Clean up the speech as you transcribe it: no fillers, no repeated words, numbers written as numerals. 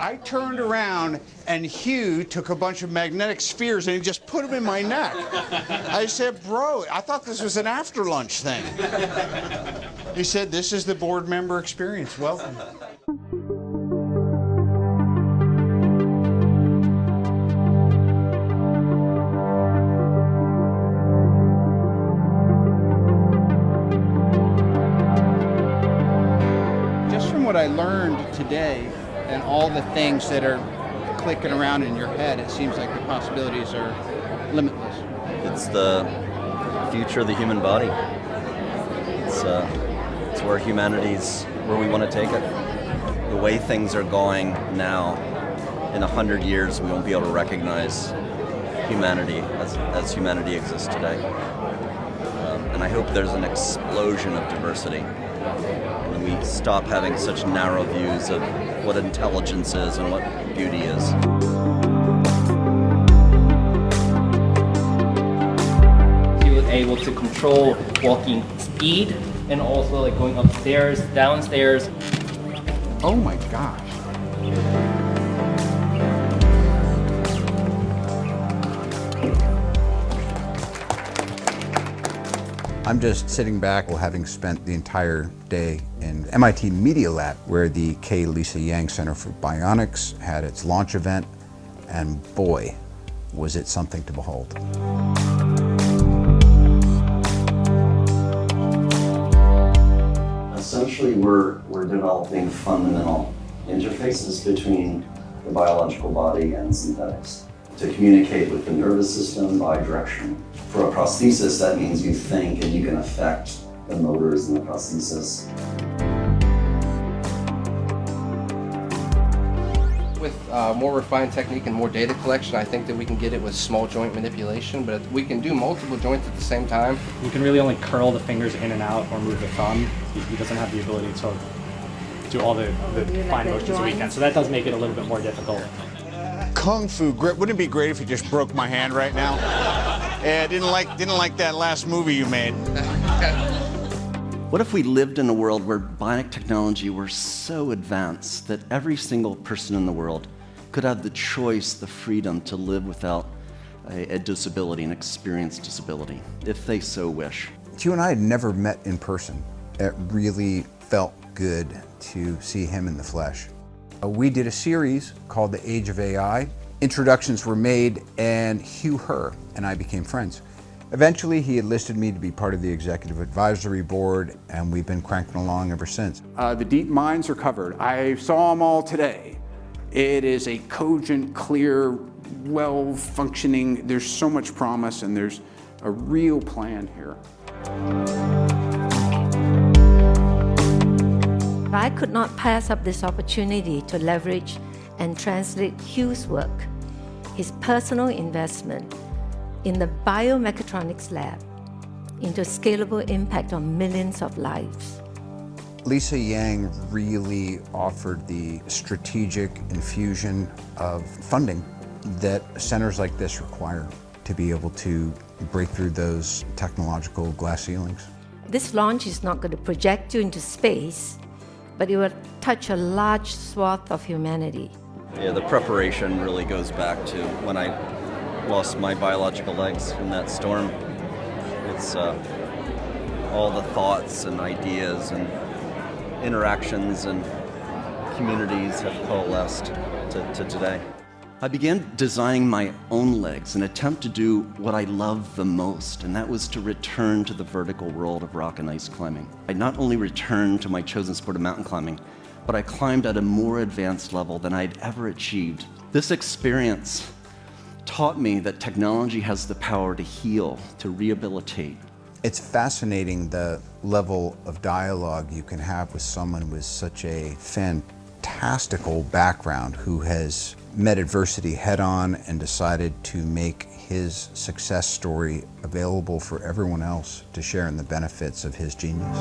I turned around and Hugh took a bunch of magnetic spheres and he just put them in my neck. I said, bro, I thought this was an after lunch thing. He said, this is the board member experience. Welcome. Just from what I learned today, and all the things that are clicking around in your head, it seems like the possibilities are limitless. It's the future of the human body. It's where where we want to take it. The way things are going now, in 100 years, we won't be able to recognize humanity as humanity exists today. And I hope there's an explosion of diversity. And we stop having such narrow views of what intelligence is and what beauty is. He was able to control walking speed and also like going upstairs, downstairs. Oh my gosh. I'm just sitting back, having spent the entire day in MIT Media Lab, where the K. Lisa Yang Center for Bionics had its launch event, and boy, was it something to behold. Essentially, we're developing fundamental interfaces between the biological body and synthetics to communicate with the nervous system bidirectionally. For a prosthesis, that means you think and you can affect the motors in the prosthesis. With more refined technique and more data collection, I think that we can get it with small joint manipulation, but we can do multiple joints at the same time. You can really only curl the fingers in and out or move the thumb. He doesn't have the ability to do all the fine motions that we can, so that does make it a little bit more difficult. Kung Fu grip. Wouldn't it be great if you just broke my hand right now? Yeah, didn't like that last movie you made. What if we lived in a world where bionic technology were so advanced that every single person in the world could have the choice, the freedom to live without a disability, an experienced disability, if they so wish? You and I had never met in person. It really felt good to see him in the flesh. We did a series called The Age of AI. Introductions were made, and Hugh Herr and I became friends. Eventually, he enlisted me to be part of the executive advisory board, and we've been cranking along ever since. The deep mines are covered. I saw them all today. It is a cogent, clear, well-functioning, there's so much promise, and there's a real plan here. I could not pass up this opportunity to leverage and translate Hugh's work, his personal investment in the biomechatronics lab, into scalable impact on millions of lives. Lisa Yang really offered the strategic infusion of funding that centers like this require to be able to break through those technological glass ceilings. This launch is not going to project you into space, but it will touch a large swath of humanity. Yeah, the preparation really goes back to when I lost my biological legs in that storm. It's all the thoughts and ideas and interactions and communities have coalesced to today. I began designing my own legs, an attempt to do what I love the most, and that was to return to the vertical world of rock and ice climbing. I not only returned to my chosen sport of mountain climbing, but I climbed at a more advanced level than I'd ever achieved. This experience taught me that technology has the power to heal, to rehabilitate. It's fascinating the level of dialogue you can have with someone with such a fantastical background who has met adversity head-on and decided to make his success story available for everyone else to share in the benefits of his genius.